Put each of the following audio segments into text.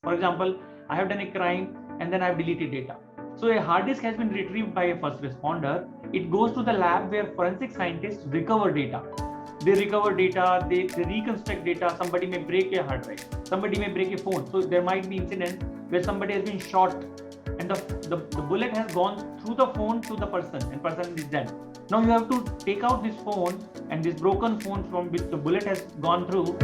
For example, I have done a crime and then I have deleted data. So a hard disk has been retrieved by a first responder. It goes to the lab where forensic scientists recover data. They recover data, they reconstruct data. Somebody may break a hard drive, somebody may break a phone. So there might be incidents where somebody has been shot and the bullet has gone through the phone to the person and person is dead. Now you have to take out this phone and this broken phone from which the bullet has gone through.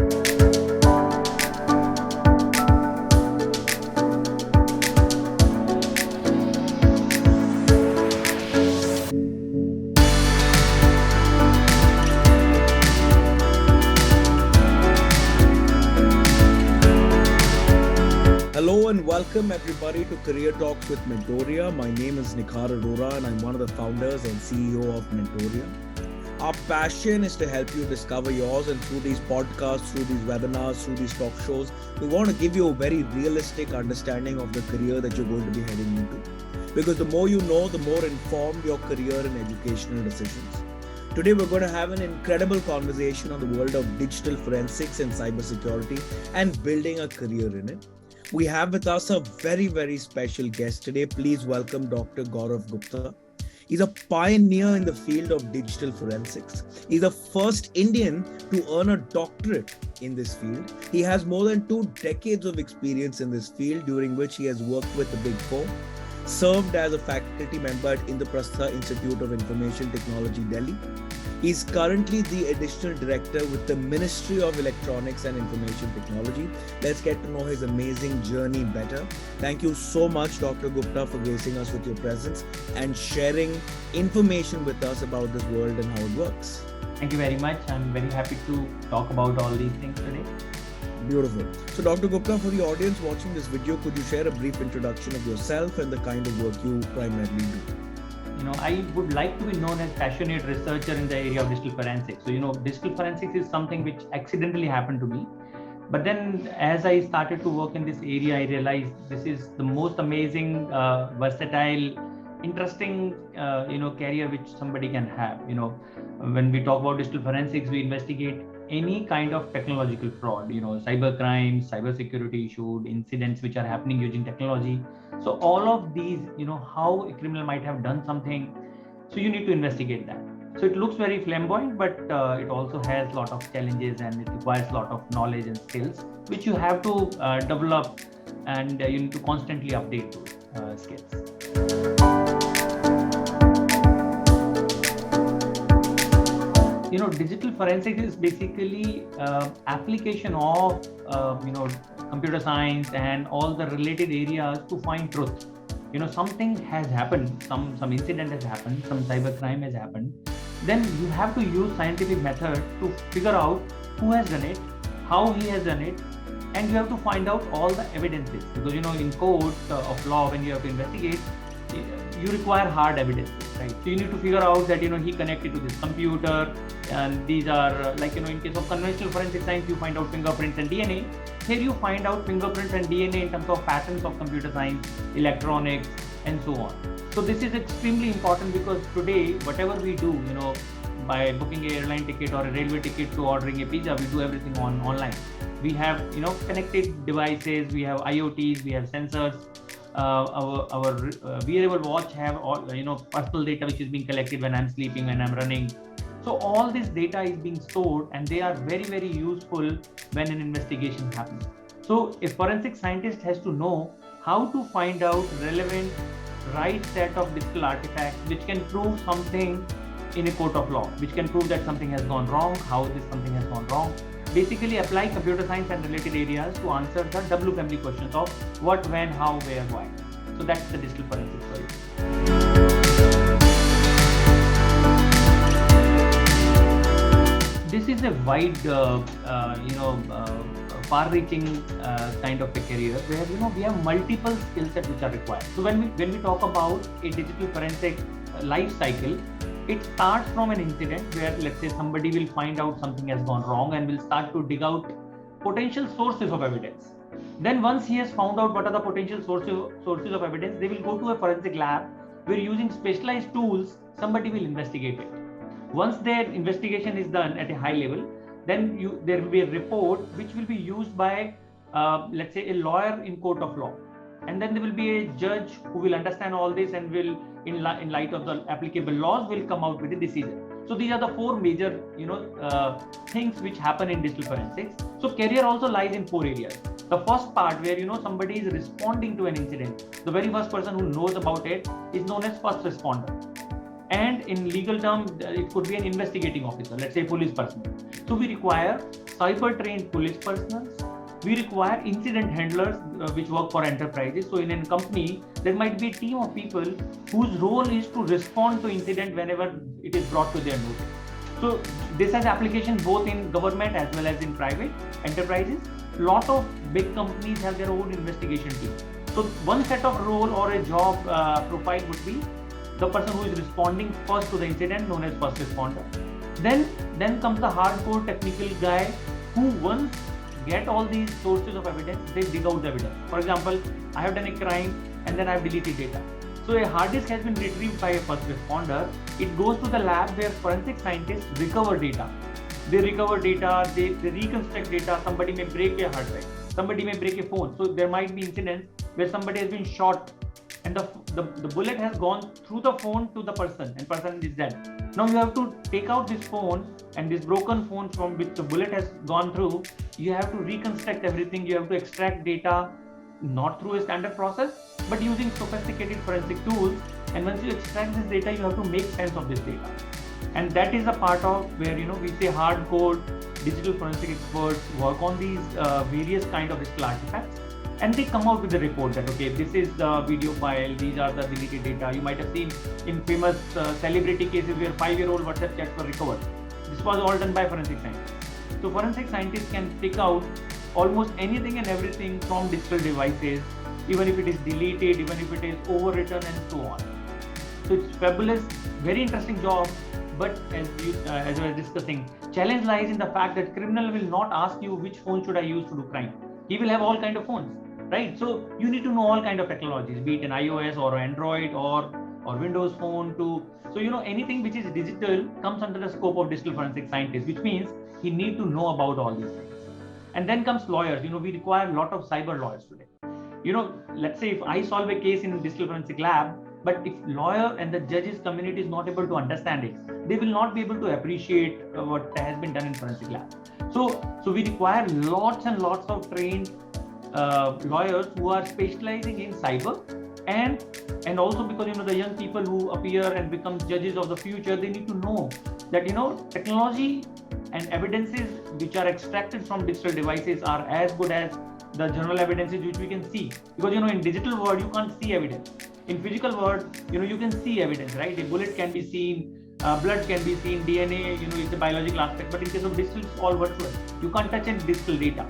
Hello and welcome everybody to Career Talks with Mentoria. My name is Nikhar Arora and I'm one of the founders and CEO of Mentoria. Our passion is to help you discover yours, and through these podcasts, through these webinars, through these talk shows, we want to give you a very realistic understanding of the career that you're going to be heading into. Because the more you know, the more informed your career and educational decisions. Today, we're going to have an incredible conversation on the world of digital forensics and cybersecurity and building a career in it. We have with us a very, very special guest today. Please welcome Dr. Gaurav Gupta. He's a pioneer in the field of digital forensics. He's the first Indian to earn a doctorate in this field. He has more than 2 decades of experience in this field, during which he has worked with the Big Four, served as a faculty member at Indraprastha Institute of Information Technology, Delhi. He's currently the additional director with the Ministry of Electronics and Information Technology. Let's get to know his amazing journey better. Thank you so much, Dr. Gupta, for gracing us with your presence and sharing information with us about this world and how it works. Thank you very much. I'm very happy to talk about all these things today. Beautiful. So, Dr. Gupta, for the audience watching this video, could you share a brief introduction of yourself and the kind of work you primarily do? I would like to be known as passionate researcher in the area of digital forensics. So, digital forensics is something which accidentally happened to me. But then as I started to work in this area, I realized this is the most amazing, versatile, interesting, career which somebody can have. When we talk about digital forensics, we investigate any kind of technological fraud, cyber crimes, cyber security issues, incidents which are happening using technology. So all of these, how a criminal might have done something. So you need to investigate that. So it looks very flamboyant, but it also has a lot of challenges and it requires a lot of knowledge and skills, which you have to develop, and you need to constantly update those skills. Digital forensics is basically application of computer science and all the related areas to find truth. Something has happened, some incident has happened, some cyber crime has happened. Then you have to use scientific method to figure out who has done it, how he has done it, and you have to find out all the evidences. Because in court of law, when you have to investigate, you require hard evidences, right? So you need to figure out that he connected to this computer, and these are in case of conventional forensic science, you find out fingerprints and DNA. Here you find out fingerprints and DNA in terms of patterns of computer science, electronics, and so on. So this is extremely important because today, whatever we do, by booking an airline ticket or a railway ticket to ordering a pizza, we do everything online. We have connected devices, we have IoTs, we have sensors. Our wearable watch have all personal data which is being collected when I'm sleeping, when I'm running. So all this data is being stored, and they are very, very useful when an investigation happens. So a forensic scientist has to know how to find out relevant, right set of digital artifacts which can prove something in a court of law, which can prove that something has gone wrong, how this something has gone wrong. Basically apply computer science and related areas to answer the W family questions of what, when, how, where, why. So that's the digital forensics for you. This is a wide, far-reaching kind of a career where we have multiple skill sets which are required. So when we talk about a digital forensic life cycle, it starts from an incident where, let's say, somebody will find out something has gone wrong and will start to dig out potential sources of evidence. Then once he has found out what are the potential sources of evidence, they will go to a forensic lab where, using specialized tools, somebody will investigate it. Once their investigation is done at a high level, then there will be a report which will be used by let's say a lawyer in court of law, and then there will be a judge who will understand all this and will, in light of the applicable laws, will come out with a decision. So these are the four major things which happen in digital forensics. So career also lies in four areas. The first part, where somebody is responding to an incident, the very first person who knows about it is known as first responder. And in legal terms, it could be an investigating officer, let's say police personnel. So we require cyber trained police personnel. We require incident handlers which work for enterprises. So in a company, there might be a team of people whose role is to respond to incident whenever it is brought to their notice. So this has application both in government as well as in private enterprises. Lot of big companies have their own investigation team. So one set of role or a job profile would be the person who is responding first to the incident, known as first responder. Then comes the hardcore technical guy who once get all these sources of evidence, they dig out the evidence. For example, I have done a crime and then I have deleted data. So a hard disk has been retrieved by a first responder. It goes to the lab where forensic scientists recover data. They recover data, they reconstruct data. Somebody may break a hard drive, somebody may break a phone. So there might be incidents where somebody has been shot and the bullet has gone through the phone to the person and person is dead. Now you have to take out this phone and this broken phone from which the bullet has gone through. You have to reconstruct everything. You have to extract data, not through a standard process, but using sophisticated forensic tools. And once you extract this data, you have to make sense of this data. And that is a part of where we say hardcore digital forensic experts work on these various kind of digital artifacts, and they come out with a report that okay, this is the video file, these are the deleted data. You might have seen in famous celebrity cases where 5-year-old WhatsApp chats were recovered. This was all done by forensic scientists. So forensic scientists can pick out almost anything and everything from digital devices, even if it is deleted, even if it is overwritten, and so on. So it's fabulous, very interesting job. But as I was discussing, challenge lies in the fact that criminal will not ask you which phone should I use to do crime. He will have all kind of phones, right? So you need to know all kind of technologies, be it an iOS or Android or Windows phone too. So anything which is digital comes under the scope of digital forensic scientists, which means he need to know about all these things. And then comes lawyers. We require a lot of cyber lawyers today. Let's say if I solve a case in digital forensic lab, but if lawyer and the judges community is not able to understand it, they will not be able to appreciate what has been done in forensic lab. So we require lots and lots of trained lawyers who are specializing in cyber, and also because the young people who appear and become judges of the future, they need to know that technology and evidences which are extracted from digital devices are as good as the general evidences which we can see, because in digital world you can't see evidence. In physical world, you can see evidence, right? A bullet can be seen, blood can be seen, DNA, it's a biological aspect. But in case of digital, it's all virtual. You can't touch any digital data.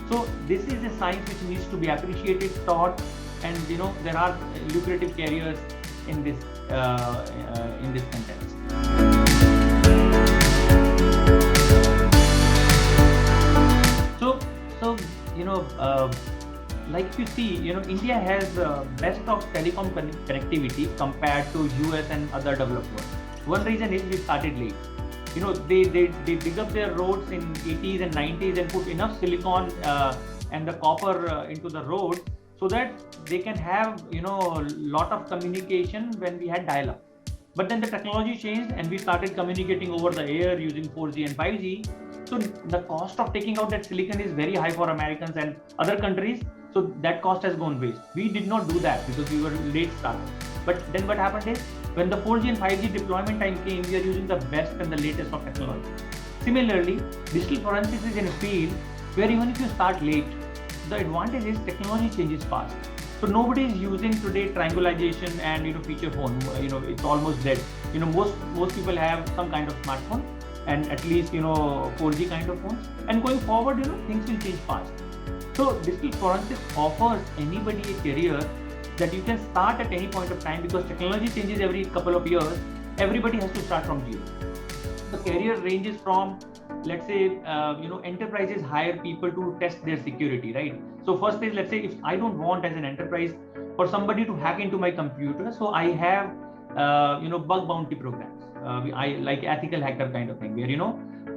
So this is a science which needs to be appreciated, taught, and there are lucrative careers in this context. So like you see, India has best of telecom connectivity compared to US and other developed world. One reason is we started late. They dig up their roads in 80s and 90s and put enough silicon and the copper into the road so that they can have lot of communication when we had dial-up. But then the technology changed and we started communicating over the air using 4G and 5G. So the cost of taking out that silicon is very high for Americans and other countries. So that cost has gone waste. We did not do that because we were late starters. But then what happened is, when the 4G and 5G deployment time came, we are using the best and the latest of technology. Similarly, digital forensics is in a field where even if you start late, the advantage is technology changes fast. So nobody is using today triangulation and feature phone. It's almost dead. Most people have some kind of smartphone and at least 4G kind of phones. And going forward, things will change fast. So digital forensics offers anybody a career that you can start at any point of time, because technology changes every couple of years. Everybody has to start from zero. The career ranges from, let's say, enterprises hire people to test their security, right? So first is, let's say, if I don't want as an enterprise for somebody to hack into my computer, so I have, bug bounty programs. I like ethical hacker kind of thing, where,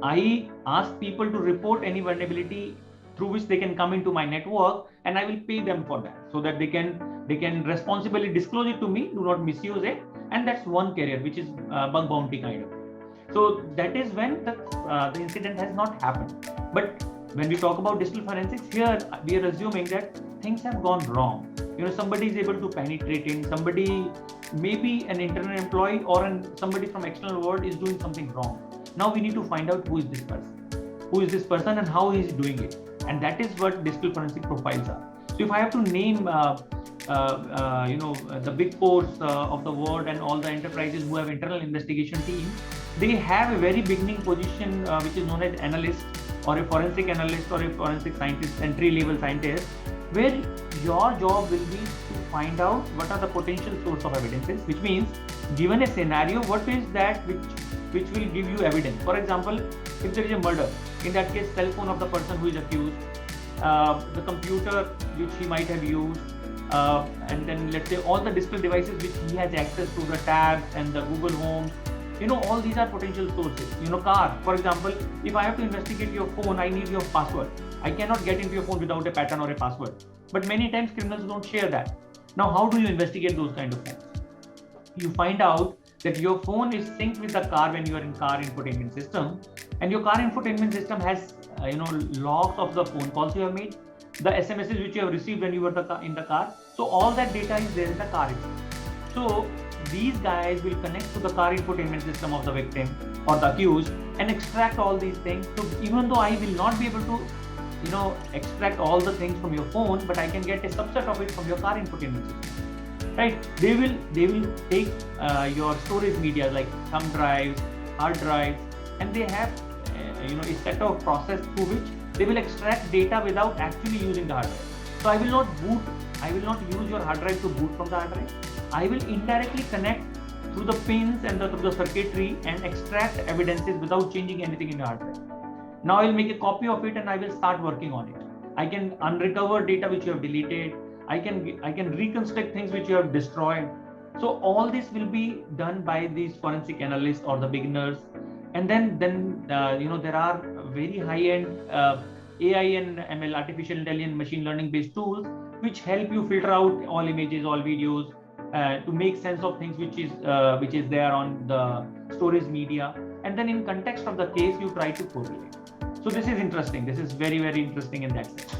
I ask people to report any vulnerability through which they can come into my network, and I will pay them for that, so that they can responsibly disclose it to me, do not misuse it. And that's one career, which is bug bounty kind of. So that is when the incident has not happened. But when we talk about digital forensics, here we are assuming that things have gone wrong. Somebody is able to penetrate in, somebody, maybe an internal employee or somebody from external world is doing something wrong. Now we need to find out who is this person and how he is doing it. And that is what digital forensic profiles are. So if I have to name the big fours of the world and all the enterprises who have internal investigation teams, they have a very beginning position which is known as analyst, or a forensic analyst, or a forensic scientist, entry-level scientist, where your job will be to find out what are the potential source of evidences, which means given a scenario, what is that which will give you evidence. For example, if there is a murder, in that case, cell phone of the person who is accused, the computer which he might have used, and then let's say all the digital devices which he has access to, the tabs and the Google Home, all these are potential sources. Car, for example, if I have to investigate your phone, I need your password. I cannot get into your phone without a pattern or a password. But many times criminals don't share that. Now, how do you investigate those kind of phones? You find out that your phone is synced with the car when you are in car infotainment system, and your car infotainment system has logs of the phone calls you have made, the SMSs which you have received when you were in the car. So all that data is there in the car itself. So these guys will connect to the car infotainment system of the victim or the accused and extract all these things. So even though I will not be able to extract all the things from your phone, but I can get a subset of it from your car infotainment system, right? They will take your storage media like thumb drives, hard drives, and they have a set of process through which they will extract data without actually using the hard drive. So I will not use your hard drive to boot from the hard drive. I will indirectly connect through the pins and through the circuitry and extract evidences without changing anything in the hard drive. Now I will make a copy of it and I will start working on it. I can unrecover data which you have deleted. I can reconstruct things which you have destroyed. So all this will be done by these forensic analysts or the beginners. And then there are very high-end AI and ML, artificial intelligence, machine learning based tools which help you filter out all images, all videos, to make sense of things which is there on the storage media. And then in context of the case, you try to correlate. So this is interesting. This is very, very interesting in that sense.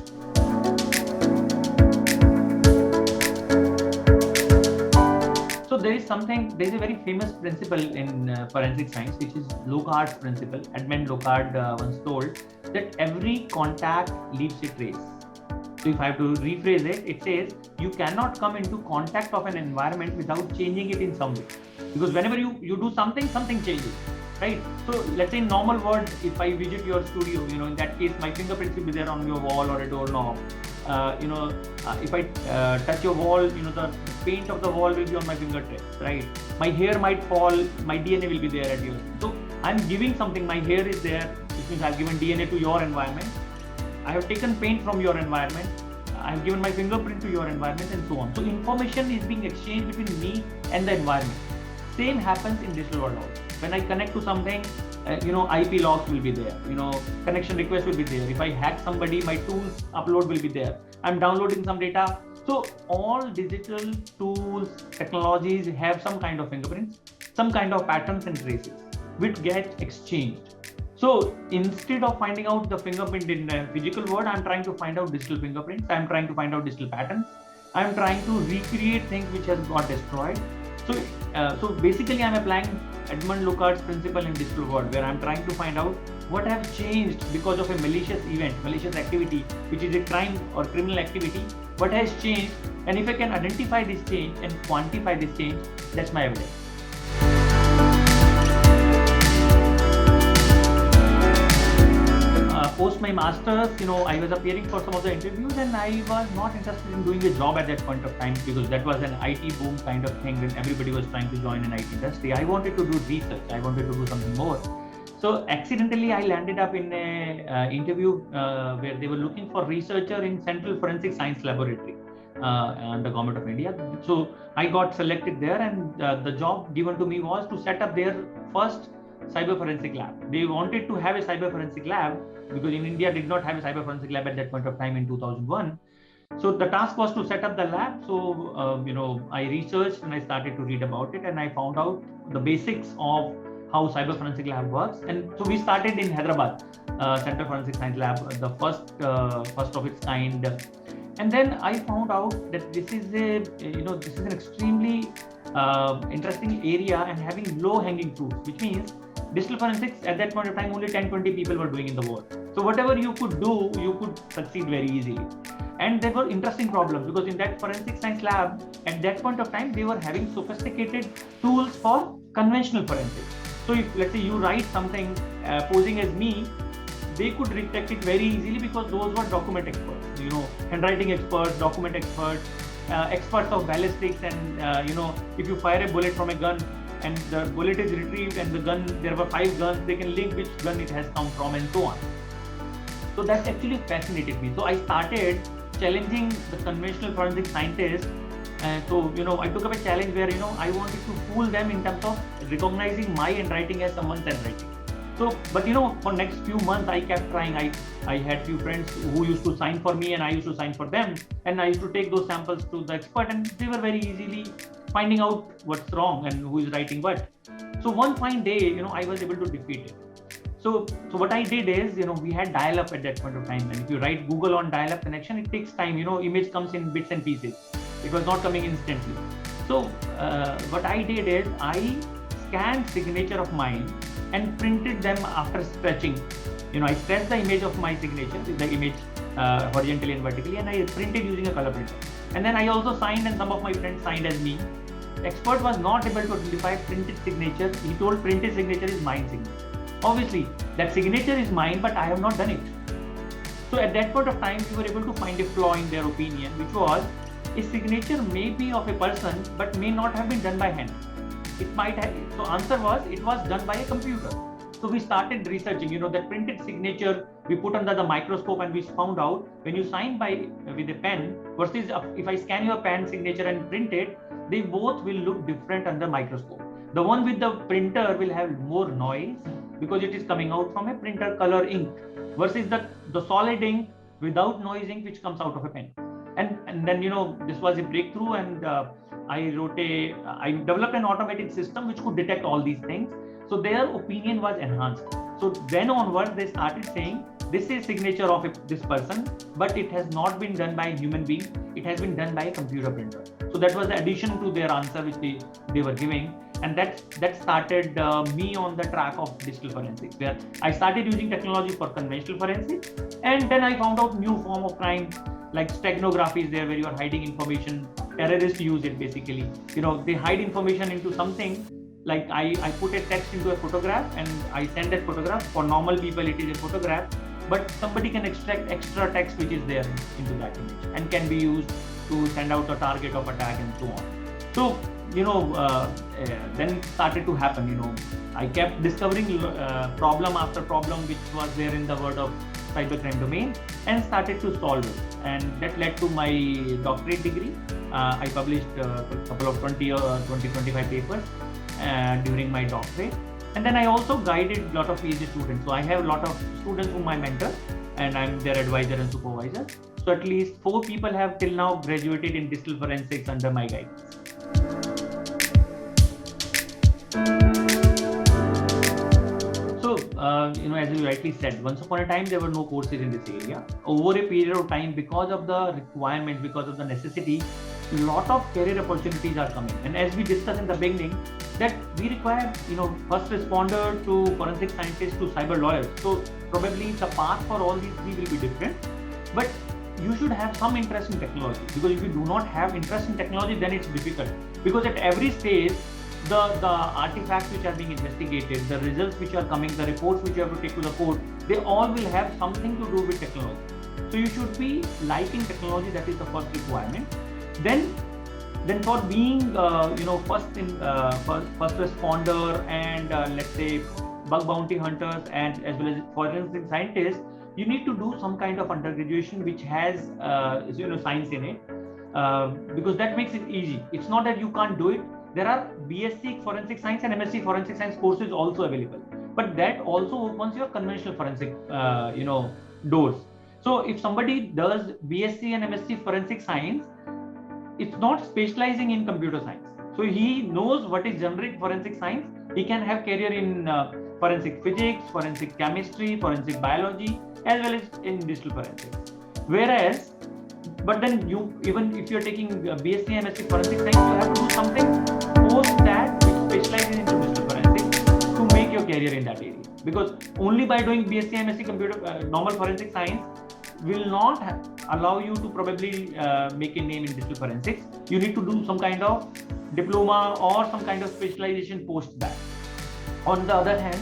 So there is a very famous principle in forensic science, which is Locard's principle. Edmund Locard once told that every contact leaves a trace. So if I have to rephrase it, it says you cannot come into contact of an environment without changing it in some way. Because whenever you do something changes, right? So let's say in normal world, if I visit your studio, in that case, my fingerprints will be there on your wall or a doorknob. If I touch your wall, the paint of the wall will be on my fingertips, right? My hair might fall, my DNA will be there at yours. So I'm giving something, my hair is there, which means I've given DNA to your environment. I have taken paint from your environment. I have given my fingerprint to your environment, and so on. So information is being exchanged between me and the environment. Same happens in digital world also. When I connect to something, IP logs will be there. Connection request will be there. If I hack somebody, my tools upload will be there. I'm downloading some data. So all digital tools, technologies have some kind of fingerprints, some kind of patterns and traces, which get exchanged. So instead of finding out the fingerprint in the physical world, I'm trying to find out digital fingerprints. I'm trying to find out digital patterns. I'm trying to recreate things which has got destroyed. So basically, I'm applying Edmund Locard's principle in digital world, where I'm trying to find out what has changed because of a malicious event, malicious activity, which is a crime or criminal activity. What has changed, and if I can identify this change and quantify this change, that's my evidence. Post my master's, I was appearing for some of the interviews, and I was not interested in doing a job at that point of time, because that was an IT boom kind of thing when everybody was trying to join an IT industry. I wanted to do research. I wanted to do something more. So accidentally, I landed up in an interview where they were looking for researcher in Central Forensic Science Laboratory and the Government of India. So I got selected there, and the job given to me was to set up their first cyber forensic lab. They wanted to have a cyber forensic lab because in India did not have a cyber forensic lab at that point of time in 2001. So the task was to set up the lab. So I researched and I started to read about it, and I found out the basics of how cyber forensic lab works. And so we started in Hyderabad, Center Forensic Science Lab, the first of its kind. And then I found out that this is an extremely interesting area and having low hanging fruits, which means digital forensics at that point of time only 10-20 people were doing in the world. So whatever you could do, you could succeed very easily. And there were interesting problems because in that forensic science lab at that point of time they were having sophisticated tools for conventional forensics. So if let's say you write something posing as me, they could detect it very easily because those were document experts, handwriting experts, document experts, experts of ballistics, and if you fire a bullet from a gun and the bullet is retrieved and the gun, there were 5 guns, they can link which gun it has come from and so on. So that actually fascinated me. So I started challenging the conventional forensic scientists. So I took up a challenge where I wanted to fool them in terms of recognizing my handwriting as someone's handwriting. So, but for next few months I kept trying. I had few friends who used to sign for me and I used to sign for them, and I used to take those samples to the expert, and they were very easily finding out what's wrong and who is writing what. So one fine day, I was able to defeat it. So what I did is, we had dial-up at that point of time, and if you write Google on dial-up connection, it takes time. Image comes in bits and pieces. It was not coming instantly. So what I did is I scanned signature of mine and printed them after stretching. I stretched the image of my signature, the image horizontally and vertically, and I printed using a color printer. And then I also signed, and some of my friends signed as me. The expert was not able to identify printed signature. He told printed signature is mine signature. Obviously, that signature is mine, but I have not done it. So at that point of time, we were able to find a flaw in their opinion, which was a signature may be of a person, but may not have been done by hand. It might have. So answer was it was done by a computer. So we started researching. That printed signature we put under the microscope, and we found out when you sign with a pen versus if I scan your pen signature and print it, they both will look different under microscope. The one with the printer will have more noise because it is coming out from a printer color ink versus the solid ink without noise ink which comes out of a pen. And then this was a breakthrough, and I developed an automated system which could detect all these things. So their opinion was enhanced. So then onwards they started saying this is signature of this person, but it has not been done by a human being. It has been done by a computer printer. So that was the addition to their answer which they were giving. And that started me on the track of digital forensics, where I started using technology for conventional forensics. And then I found out new form of crime like steganography is there, where you are hiding information. Terrorists use it basically. They hide information into something. Like I put a text into a photograph and I send that photograph. For normal people, it is a photograph, but somebody can extract extra text which is there into that image and can be used to send out a target of attack and so on. So then started to happen. I kept discovering problem after problem which was there in the world of cybercrime domain and started to solve it, and that led to my doctorate degree. I published a couple of 25 papers during my doctorate, and then I also guided a lot of PhD students. So I have a lot of students whom I mentor, and I'm their advisor and supervisor. So at least 4 people have till now graduated in digital forensics under my guidance. As you rightly said, once upon a time there were no courses in this area. Over a period of time, because of the requirement, because of the necessity, a lot of career opportunities are coming. And as we discussed in the beginning, that we require, first responder to forensic scientists to cyber lawyers. So probably the path for all these 3 will be different. But you should have some interest in technology, because if you do not have interest in technology, then it's difficult. Because at every stage, the artifacts which are being investigated, the results which are coming, the reports which you have to take to the court, they all will have something to do with technology. So you should be liking technology. That is the first requirement. Then for being first responder and let's say bug bounty hunters and as well as forensic scientists, you need to do some kind of undergraduation which has science in it, because that makes it easy. It's not that you can't do it. There are BSc Forensic Science and MSc Forensic Science courses also available. but that also opens your conventional forensic doors. So if somebody does BSc and MSc forensic science, it's not specializing in computer science, so he knows what is generic forensic science. He can have career in forensic physics, forensic chemistry, forensic biology, as well as in digital forensics. Whereas, but then you, even if you're taking BSc and MSc forensic science, you have to do something post that which specializes into digital forensics to make your career in that area. Because only by doing BSc and MSc computer normal forensic science will not allow you to probably make a name in digital forensics. You need to do some kind of diploma or some kind of specialization post that. On the other hand,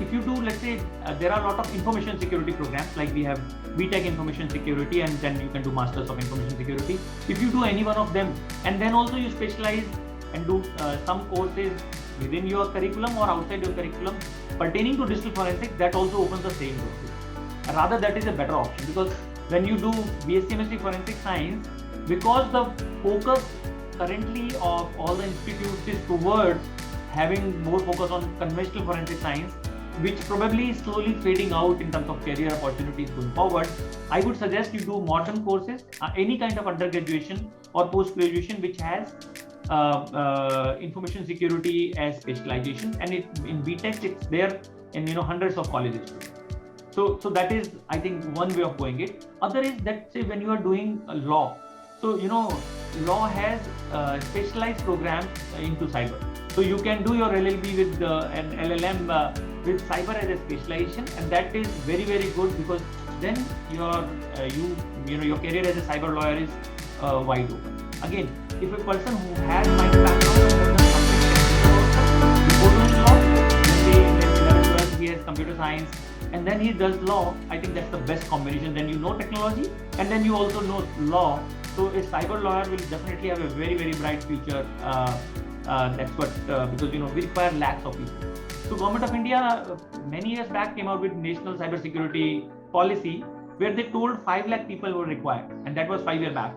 if you do, let's say, there are a lot of information security programs, like we have BTech Information Security, and then you can do Masters of Information Security. If you do any one of them, and then also you specialize and do some courses within your curriculum or outside your curriculum pertaining to digital forensics, that also opens the same door. Rather, that is a better option, because when you do BSc MSc Forensic Science, because the focus currently of all the institutes is towards having more focus on conventional forensic science, which probably is slowly fading out in terms of career opportunities going forward, I would suggest you do modern courses, any kind of undergraduation or post-graduation which has information security as specialization, and in BTech it's there in hundreds of colleges. So that is, I think, one way of going it. Other is that, say, when you are doing law, so law has specialized programs into cyber. So you can do your LLB with an LLM with cyber as a specialization, and that is very, very good, because then your career as a cyber lawyer is wide open. Again, if a person who has my background before doing law, then in 11th, 12th he has computer science, and then he does law, I think that's the best combination. Then you know technology, and then you also know law. So a cyber lawyer will definitely have a very, very bright future. That's what, because we require lakhs of people. So Government of India many years back came out with National Cyber Security Policy, where they told 5 lakh people were required, and that was 5 years back,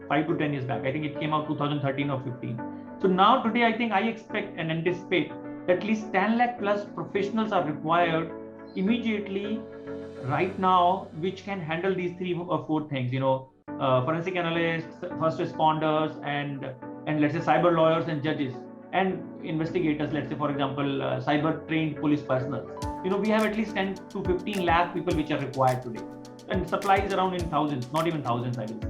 5 to 10 years back. I think it came out 2013 or 15. So now today, I think I expect and anticipate that at least 10 lakh plus professionals are required immediately right now, which can handle these 3 or 4 things, forensic analysts, first responders, and let's say cyber lawyers and judges and investigators, let's say, for example, cyber trained police personnel. We have at least 10 to 15 lakh people which are required today, and supply is around in thousands, not even thousands, I will say.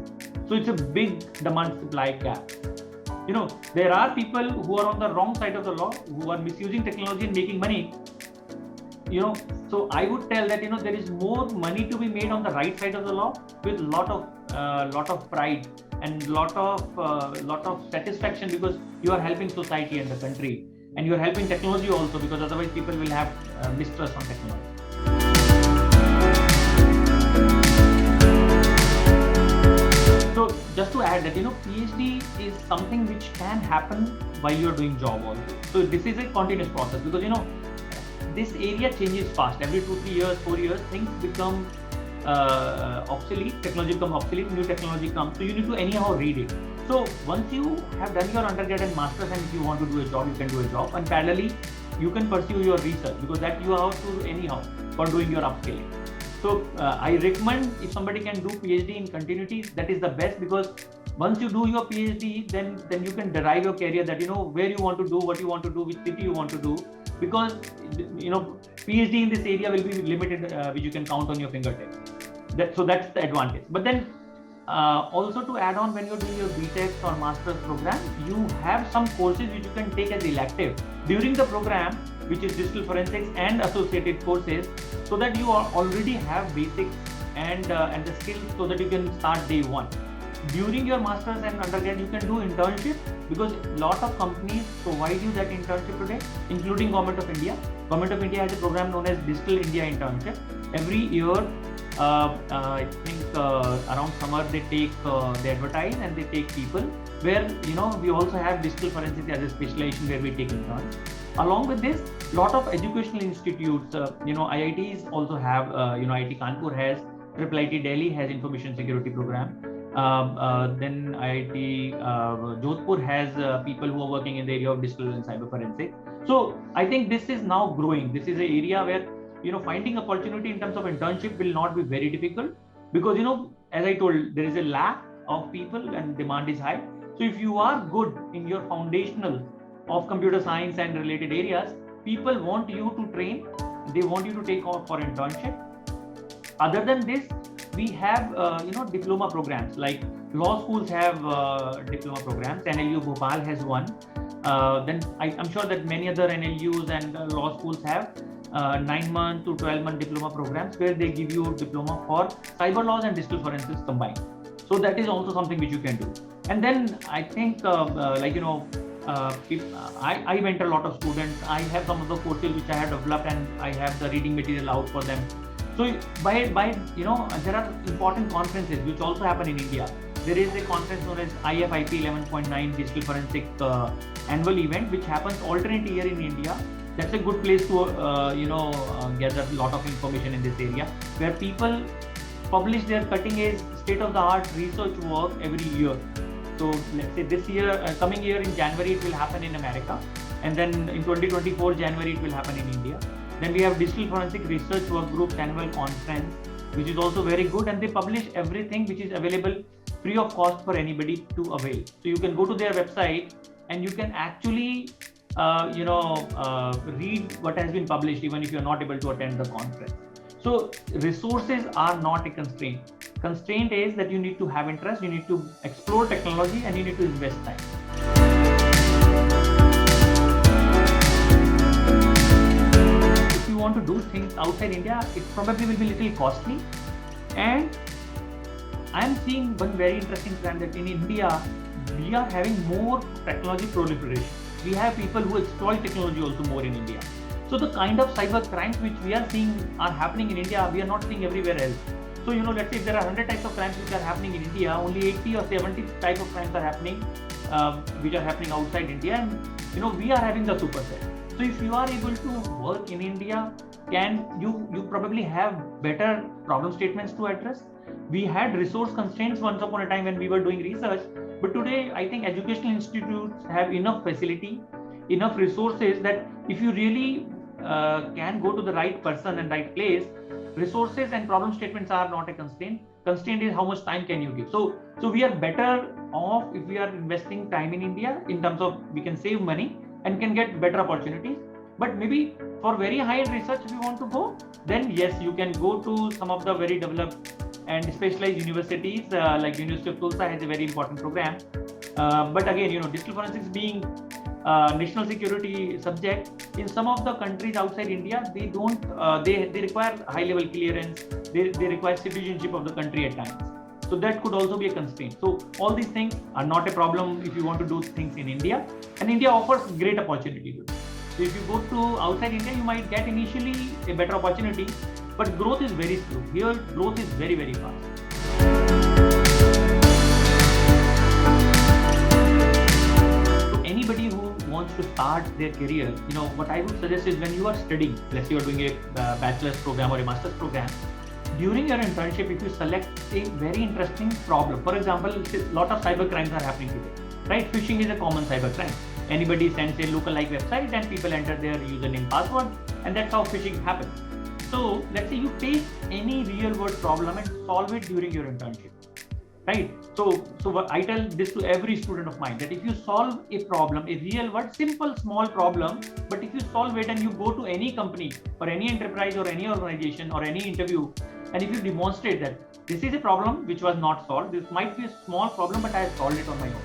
So it's a big demand supply gap. There are people who are on the wrong side of the law, who are misusing technology and making money. So I would tell that there is more money to be made on the right side of the law, with lot of pride and lot of satisfaction, because you are helping society and the country, and you are helping technology also, because otherwise people will have mistrust on technology. So just to add that PhD is something which can happen while you are doing job also. So this is a continuous process, because this area changes fast. Every 2-3 years, 4 years, things become obsolete, technology becomes obsolete, new technology comes, so you need to anyhow read it. So once you have done your undergrad and masters, and if you want to do a job, you can do a job, and parallelly you can pursue your research, because that you have to do anyhow for doing your upscaling. So I recommend, if somebody can do PhD in continuity, that is the best, because once you do your PhD, then you can derive your career, that where you want to do, what you want to do, which city you want to do, because PhD in this area will be limited, which you can count on your fingertips. So that's the advantage. But then also to add on, when you're doing your BTech or master's program, you have some courses which you can take as elective during the program, which is digital forensics and associated courses, so that you already have basics and the skills, so that you can start day one. During your master's and undergrad, you can do internship, because a lot of companies provide you that internship today, including Government of India. Government of India has a program known as Digital India Internship. Every year, I think around summer, they advertise and they take people, where we also have digital forensics as a specialization, where we take interns. Along with this, lot of educational institutes, IITs also have, IIT Kanpur has, IIIT Delhi has information security program. Then IIT Jodhpur has people who are working in the area of digital and cyber forensic. So I think this is now growing. This is an area where finding opportunity in terms of internship will not be very difficult, because as I told, there is a lack of people and demand is high. So if you are good in your foundational of computer science and related areas, people want you to train. They want you to take off for internship. Other than this, we have diploma programs, like law schools have diploma programs. NLU Bhopal has one. Then I'm sure that many other NLUs and law schools have 9-month to 12-month diploma programs where they give you diploma for cyber laws and digital forensics combined. So that is also something which you can do. And then I think I mentor a lot of students. I have some of the courses which I have developed, and I have the reading material out for them. So by there are important conferences which also happen in India. There is a conference known as IFIP 11.9 Digital Forensic annual event, which happens alternate year in India. That's a good place to gather a lot of information in this area, where people publish their cutting-edge, state-of-the-art research work every year. So let's say this year, coming year in January, it will happen in America, and then in 2024 January it will happen in India. Then we have Digital Forensic Research Work Group's annual conference, which is also very good, and they publish everything which is available free of cost for anybody to avail. So you can go to their website and you can actually read what has been published, even if you're not able to attend the conference. So resources are not a constraint. Constraint is that you need to have interest, you need to explore technology, and you need to invest time. If you want to do things outside India, it probably will be a little costly. And I'm seeing one very interesting trend, that in India, we are having more technology proliferation. We have people who exploit technology also more in India. So the kind of cyber crimes which we are seeing are happening in India, we are not seeing everywhere else. So let's say if there are 100 types of crimes which are happening in India, only 80 or 70 types of crimes are happening which are happening outside India, and we are having the superset. So if you are able to work in India, you probably have better problem statements to address. We had resource constraints once upon a time when we were doing research, but today I think educational institutes have enough facility, enough resources, that if you really can go to the right person and right place, resources and problem statements are not a constraint. Constraint is how much time can you give. So we are better off if we are investing time in India, in terms of we can save money and can get better opportunities. But maybe for very high-end research, if you want to go, then yes, you can go to some of the very developed and specialized universities, like the University of Tulsa has a very important program. But again, digital forensics being national security subject, in some of the countries outside India, they don't, they require high level clearance, they require citizenship of the country at times. So that could also be a constraint. So all these things are not a problem if you want to do things in India, and India offers great opportunity. So if you go to outside India, you might get initially a better opportunity, but growth is very slow. Here, growth is very, very fast. Anybody who wants to start their career, what I would suggest is, when you are studying, let's say you're doing a bachelor's program or a master's program, during your internship, if you select a very interesting problem, for example, a lot of cyber crimes are happening today, right? Phishing is a common cyber crime. Anybody sends a lookalike website and people enter their username, password, and that's how phishing happens. So let's say you take any real world problem and solve it during your internship. Right. So what I tell this to every student of mine, that if you solve a problem, a real world, simple, small problem, but if you solve it and you go to any company or any enterprise or any organization or any interview, and if you demonstrate that this is a problem which was not solved, this might be a small problem, but I have solved it on my own.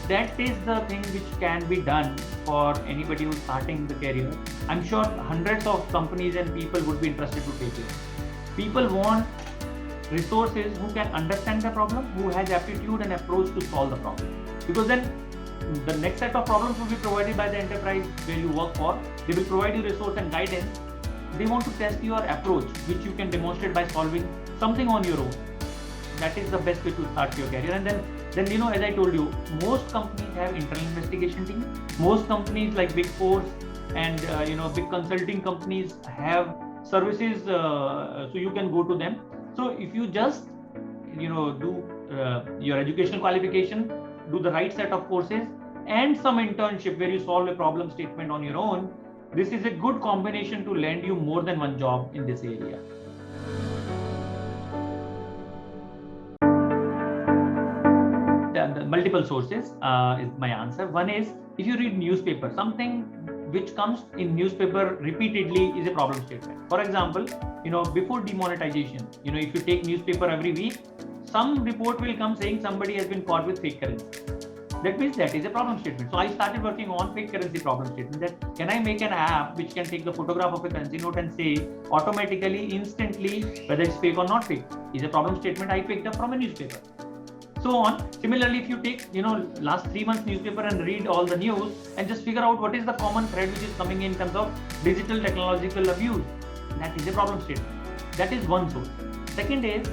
That is the thing which can be done for anybody who's starting the career. I'm sure hundreds of companies and people would be interested to take it. People want resources who can understand the problem, who has aptitude and approach to solve the problem. Because then the next set of problems will be provided by the enterprise where you work for. They will provide you resource and guidance. They want to test your approach, which you can demonstrate by solving something on your own. That is the best way to start your career. And then as I told you, most companies have internal investigation team. Most companies like Big Four and big consulting companies have services, so you can go to them. So if you just do your educational qualification, do the right set of courses, and some internship where you solve a problem statement on your own, this is a good combination to land you more than one job in this area. The multiple sources is my answer. One is, if you read newspaper, something which comes in newspaper repeatedly is a problem statement. For example, before demonetization, if you take newspaper every week, some report will come saying somebody has been caught with fake currency. That means that is a problem statement. So I started working on fake currency problem statement. That can I make an app which can take the photograph of a currency note and say automatically, instantly, whether it's fake or not fake? Is a problem statement I picked up from a newspaper. So on. Similarly, if you take last 3 months newspaper and read all the news and just figure out what is the common thread which is coming in terms of digital technological abuse, that is a problem statement. That is one source. Second is,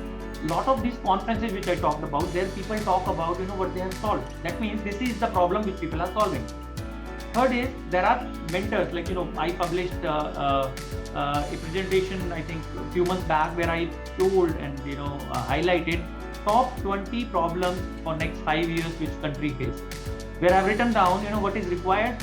lot of these conferences which I talked about, there people talk about what they have solved. That means this is the problem which people are solving. Third is, there are mentors, like I published a presentation I think a few months back where I told and highlighted top 20 problems for next 5 years which country face, where I've written down what is required,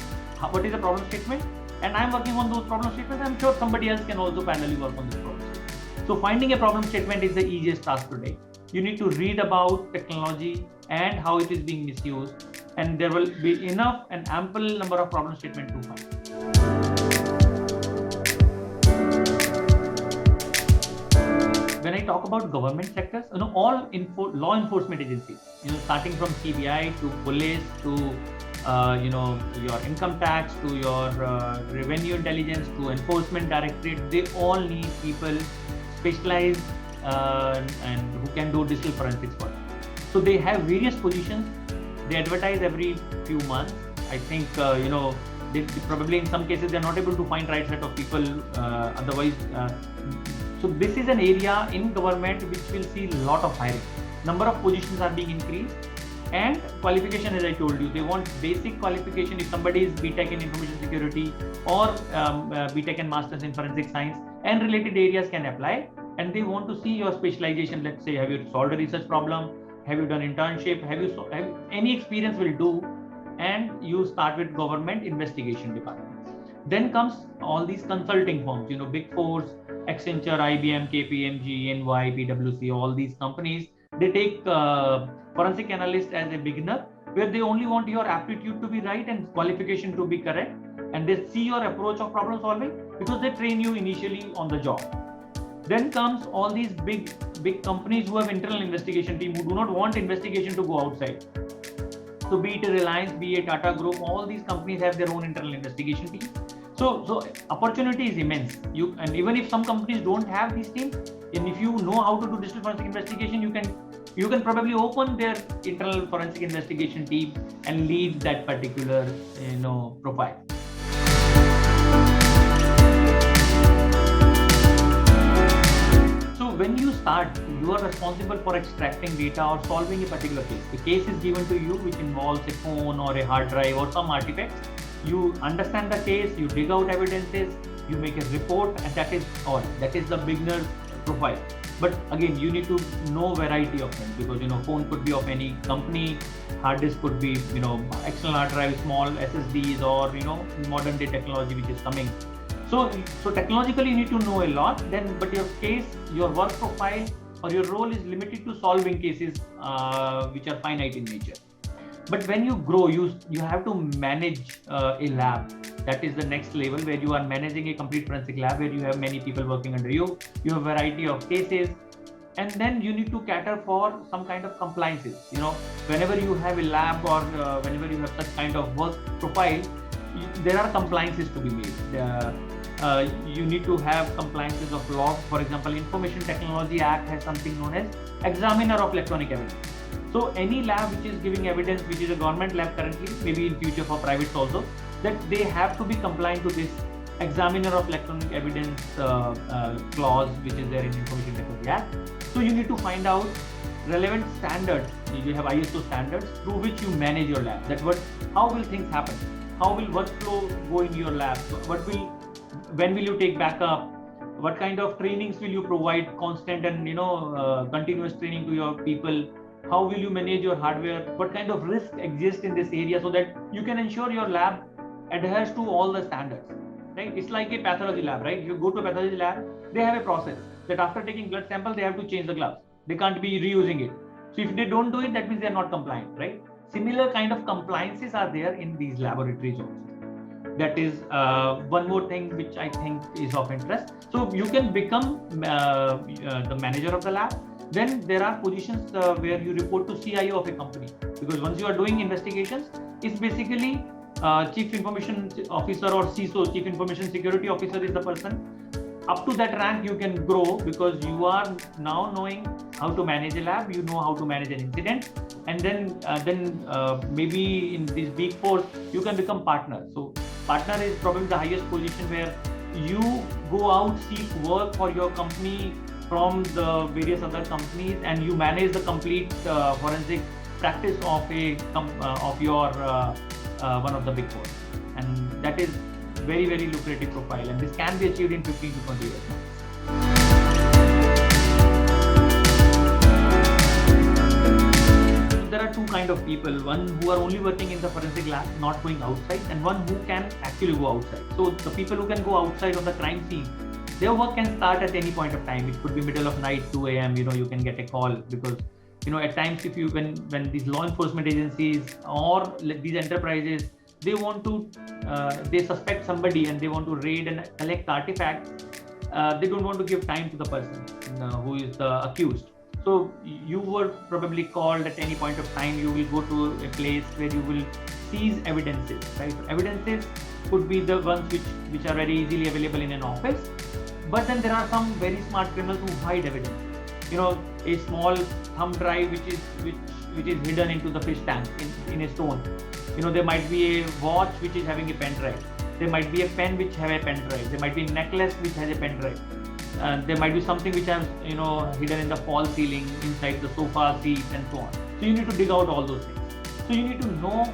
what is the problem statement, and I'm working on those problem statements. I'm sure somebody else can also parallelly work on this problem statement. So finding a problem statement is the easiest task today. You need to read about technology and how it is being misused, and there will be enough and ample number of problem statements to find. When I talk about government sectors, all law enforcement agencies, starting from CBI to police to your income tax to your revenue intelligence to enforcement directorate, they all need people specialized and who can do digital forensics work. So they have various positions. They advertise every few months. I think they probably in some cases they're not able to find right set of people. Otherwise. So this is an area in government which will see a lot of hiring. Number of positions are being increased, and qualification, as I told you, they want basic qualification. If somebody is BTech in information security or BTech and masters in forensic science and related areas can apply, and they want to see your specialization. Let's say, have you solved a research problem? Have you done internship? Have any experience will do, and you start with government investigation department. Then comes all these consulting firms, Big Fours, Accenture, IBM, KPMG, NY, PwC, all these companies, they take forensic analyst as a beginner, where they only want your aptitude to be right and qualification to be correct, and they see your approach of problem solving because they train you initially on the job. Then comes all these big companies who have internal investigation team, who do not want investigation to go outside. So be it a Reliance, be it Tata Group, all these companies have their own internal investigation team. So opportunity is immense. And even if some companies don't have these teams, and if you know how to do digital forensic investigation, you can probably open their internal forensic investigation team and lead that particular profile. So when you start, you are responsible for extracting data or solving a particular case. The case is given to you which involves a phone or a hard drive or some artifacts. You understand the case, you dig out evidences, you make a report, and that is all. That is the beginner profile. But again, you need to know variety of them, because phone could be of any company, hard disk could be external hard drive, small SSDs, or modern day technology which is coming. So technologically you need to know a lot. But your case, your work profile, or your role is limited to solving cases which are finite in nature. But when you grow, you have to manage a lab. That is the next level, where you are managing a complete forensic lab, where you have many people working under you. You have a variety of cases, and then you need to cater for some kind of compliances. Whenever you have a lab or whenever you have such kind of work profile, there are compliances to be made. You need to have compliances of law. For example, Information Technology Act has something known as Examiner of Electronic Evidence. So any lab which is giving evidence, which is a government lab currently, maybe in future for privates also, that they have to be compliant to this Examiner of Electronic Evidence clause, which is there in Information Technology Act. So you need to find out relevant standards. You have ISO standards through which you manage your lab. How will things happen? How will workflow go in your lab? When will you take backup? What kind of trainings will you provide? Constant and continuous training to your people. how will you manage your hardware, what kind of risk exists in this area, so that you can ensure your lab adheres to all the standards, right? It's like a pathology lab, right? You go to a pathology lab, they have a process that after taking blood sample, they have to change the gloves. They can't be reusing it. So if they don't do it, that means they're not compliant, right? Similar kind of compliances are there in these laboratories also. That is one more thing which I think is of interest. So you can become the manager of the lab. Then there are positions where you report to CIO of a company, because once you are doing investigations, it's basically Chief Information Officer or CISO, Chief Information Security Officer is the person. Up to that rank you can grow, because you are now knowing how to manage a lab, you know how to manage an incident, and then maybe in these big four you can become partner. So partner is probably the highest position where you go out, seek work for your company from the various other companies, and you manage the complete forensic practice of your one of the big four, and that is very, very lucrative profile, and this can be achieved in 15 to 20 years. So there are two kind of people, one who are only working in the forensic lab, not going outside, and one who can actually go outside. So the people who can go outside of the crime scene, their work can start at any point of time. It could be middle of night, 2 a.m. You can get a call, because at times if you when these law enforcement agencies or these enterprises, they want to they suspect somebody and they want to raid and collect artifacts, they don't want to give time to the person who is the accused. So you were probably called at any point of time. You will go to a place where you will seize evidences, right? Evidences could be the ones which are very easily available in an office, but then there are some very smart criminals who hide evidence. A small thumb drive which is hidden into the fish tank in a stone. There might be a watch which is having a pen drive. There might be a pen which have a pen drive. There might be a necklace which has a pen drive. There might be something which has hidden in the false ceiling, inside the sofa seat, and so on. So you need to dig out all those things. So you need to know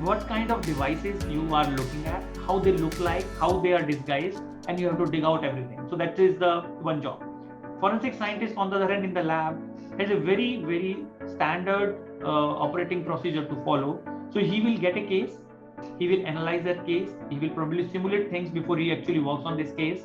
what kind of devices you are looking at, how they look like, how they are disguised, and you have to dig out everything. So that is the one job. Forensic scientist, on the other hand, in the lab has a very, very standard operating procedure to follow. So he will get a case, he will analyze that case, he will probably simulate things before he actually works on this case.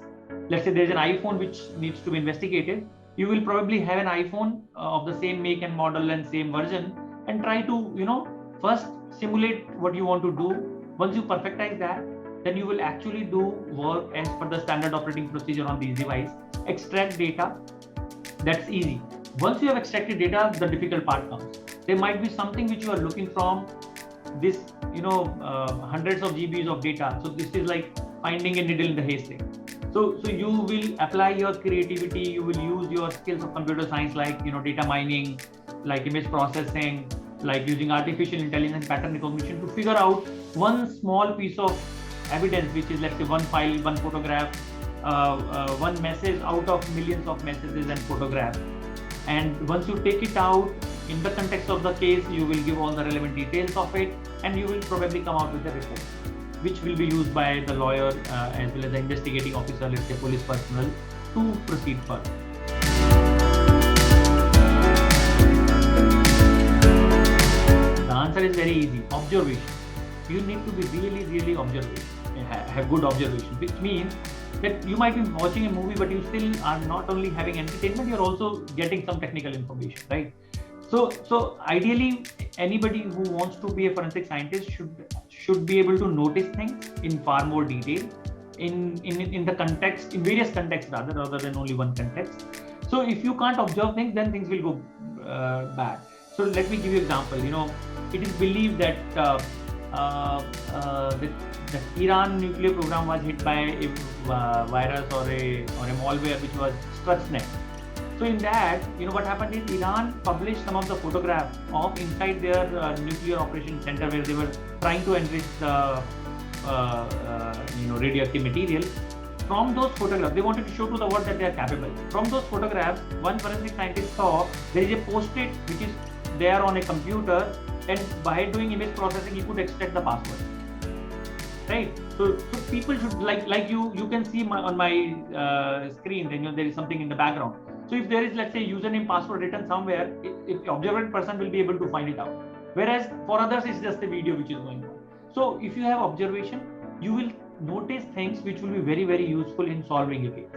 Let's say there's an iPhone which needs to be investigated. You will probably have an iPhone of the same make and model and same version, and try to, first simulate what you want to do. Once you perfectize that, then you will actually do work as per the standard operating procedure on these devices. Extract data, that's easy. Once you have extracted data, the difficult part comes. There might be something which you are looking from this, hundreds of GBs of data. So this is like finding a needle in the haystack. So you will apply your creativity, you will use your skills of computer science, like data mining, like image processing, like using artificial intelligence, pattern recognition, to figure out one small piece of evidence, which is, let's say, one file, one photograph, one message out of millions of messages and photographs. And once you take it out in the context of the case, you will give all the relevant details of it, and you will probably come out with a report, which will be used by the lawyer as well as the investigating officer, let's say police personnel, to proceed further. The answer is very easy. Observation. You need to be really, really have good observation, which means that you might be watching a movie, but you still are not only having entertainment, you're also getting some technical information, right? So ideally, anybody who wants to be a forensic scientist should be able to notice things in far more detail, in the context, in various contexts rather than only one context. So if you can't observe things, then things will go bad. So let me give you an example. It is believed that the Iran nuclear program was hit by a virus or a malware which was Stuxnet. So in that, what happened is Iran published some of the photographs of inside their nuclear operation center, where they were trying to enrich the radioactive material. From those photographs, they wanted to show to the world that they are capable. From those photographs, one forensic scientist saw there is a post-it which is there on a computer, and by doing image processing, he could extract the password. Right? So people should, like you can see on my screen, there is something in the background. So if there is, let's say, username, password written somewhere, if the observant person will be able to find it out. Whereas for others, it's just a video which is going on. So if you have observation, you will notice things which will be very, very useful in solving a case.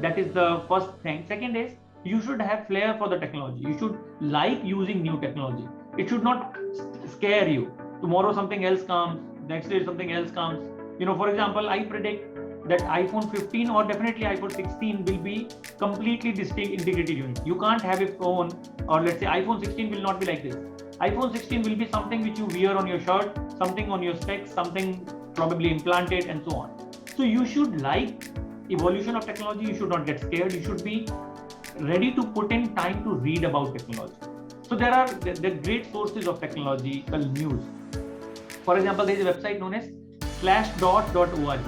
That is the first thing. Second is, you should have flair for the technology. You should like using new technology. It should not scare you. Tomorrow something else comes, next day something else comes. For example, I predict that iPhone 15 or definitely iPhone 16 will be completely distinct integrated unit. You can't have a phone, or let's say iPhone 16 will not be like this. iPhone 16 will be something which you wear on your shirt, something on your specs, something probably implanted, and so on. So you should like evolution of technology. You should not get scared. You should be ready to put in time to read about technology. So there are great sources of technological news. For example, there is a website known as slashdot.org,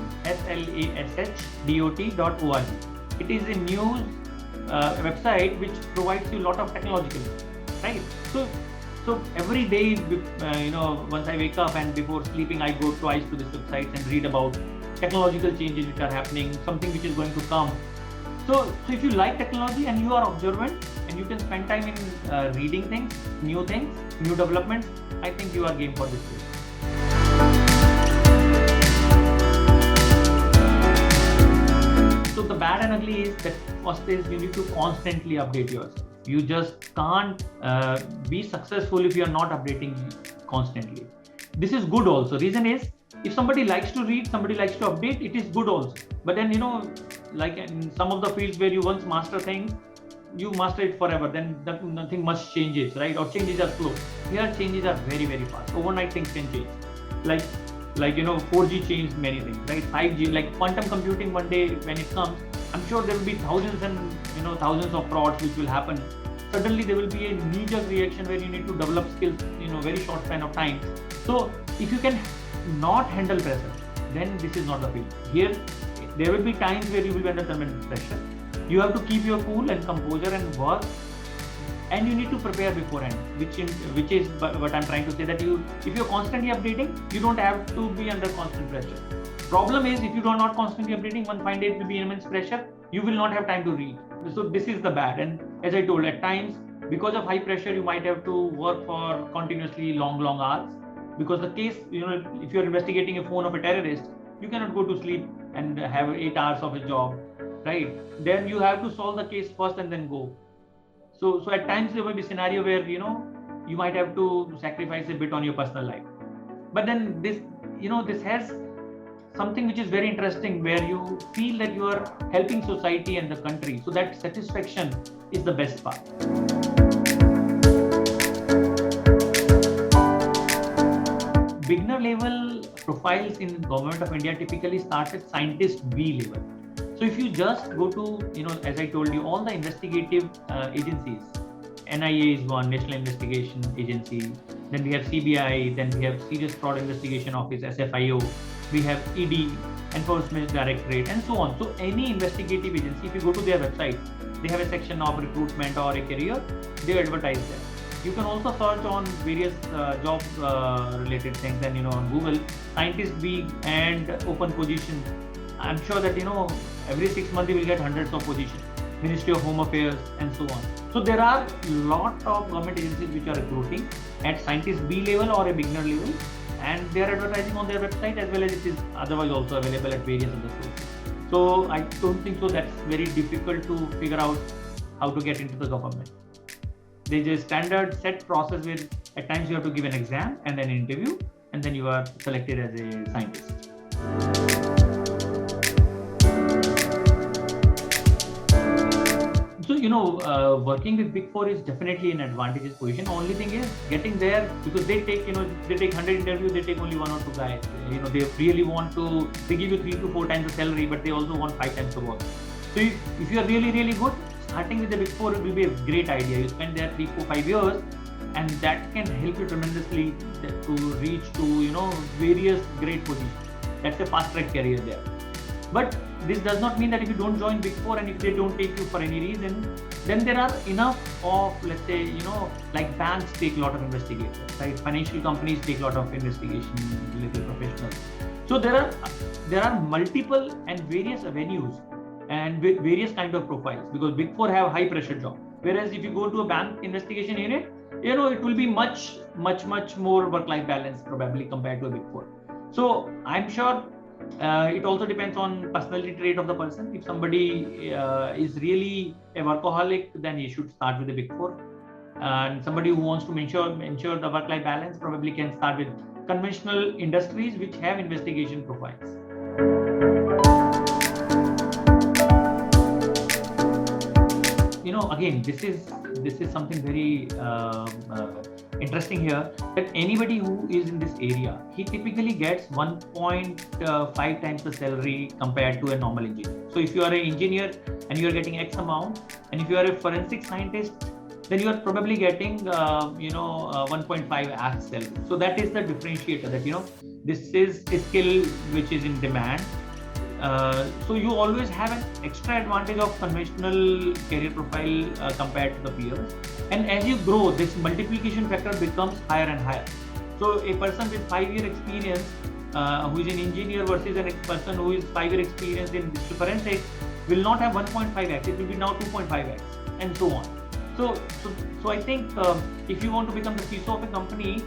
slashdot.org. It is a news website which provides you a lot of technological news, right? So every day, once I wake up and before sleeping, I go twice to this website and read about technological changes which are happening, something which is going to come. So if you like technology and you are observant and you can spend time in reading things, new developments, I think you are game for this field. So the bad and ugly is that first is you need to constantly update yourself. You just can't be successful if you are not updating constantly. This is good also. Reason is, if somebody likes to read, somebody likes to update, it is good also. But then, like in some of the fields where you once master things, you master it forever, then nothing much changes, right? Or changes are slow. Here, changes are very, very fast. Overnight things can change. Like 4G changed many things, right? 5G, like quantum computing, one day when it comes, I'm sure there will be thousands and thousands of frauds which will happen. Suddenly there will be a knee-jerk reaction where you need to develop skills in a very short span of time. So if you can not handle pressure, then this is not the field. Here, there will be times where you will be under tremendous pressure. You have to keep your cool and composure and work, and you need to prepare beforehand, which is what I'm trying to say, that if you're constantly updating, you don't have to be under constant pressure. Problem is, if you are not constantly updating, one fine day it will be immense pressure, you will not have time to read. So this is the bad. And as I told, at times, because of high pressure, you might have to work for continuously long hours. Because the case, if you're investigating a phone of a terrorist, you cannot go to sleep and have 8 hours of a job, right? Then you have to solve the case first and then go. So at times there will be a scenario where, you might have to sacrifice a bit on your personal life. But then this has something which is very interesting, where you feel that you are helping society and the country. So that satisfaction is the best part. Beginner level profiles in Government of India typically start at Scientist B level. So if you just go to, as I told you, all the investigative agencies, NIA is one, National Investigation Agency, then we have CBI, then we have Serious Fraud Investigation Office, SFIO, we have ED, Enforcement Directorate, and so on. So any investigative agency, if you go to their website, they have a section of recruitment or a career, they advertise there. You can also search on various job related things, and on Google, Scientist B and open positions. I'm sure that every 6 months you will get hundreds of positions, Ministry of Home Affairs, and so on. So there are a lot of government agencies which are recruiting at Scientist B level or a beginner level, and they are advertising on their website, as well as it is otherwise also available at various other sources. So I don't think so that's very difficult to figure out how to get into the government. There's a standard set process where at times you have to give an exam and then an interview, and then you are selected as a scientist. So, working with Big Four is definitely an advantageous position. Only thing is getting there, because they take 100 interviews, they take only 1 or 2 guys. They really want to, they give you 3 to 4 times the salary, but they also want 5 times the work. So if you are really, really good, starting with the Big Four will be a great idea. You spend there 3, 4, 5 years, and that can help you tremendously to reach to, various great positions. That's a fast track career there. But this does not mean that if you don't join Big Four and if they don't take you for any reason, then there are enough of, let's say, like banks take a lot of investigators, right? Financial companies take a lot of investigation related professionals. So there are multiple and various avenues and with various kind of profiles, because Big Four have high pressure job. Whereas if you go to a bank investigation unit, it will be much more work-life balance probably compared to a Big Four. So I'm sure it also depends on personality trait of the person. If somebody is really a workaholic, then he should start with the Big Four. And somebody who wants to ensure the work-life balance probably can start with conventional industries which have investigation profiles. Again, this is something very interesting here, that anybody who is in this area, he typically gets 1.5 times the salary compared to a normal engineer. So if you are an engineer and you are getting X amount, and if you are a forensic scientist, then you are probably getting 1.5x salary. So that is the differentiator, that this is a skill which is in demand. So you always have an extra advantage of conventional career profile compared to the peers. And as you grow, this multiplication factor becomes higher and higher. So a person with 5-year experience who is an engineer versus a person who is 5-year experience in digital forensics will not have 1.5x, it will be now 2.5x, and so on. So I think if you want to become the CISO of a company,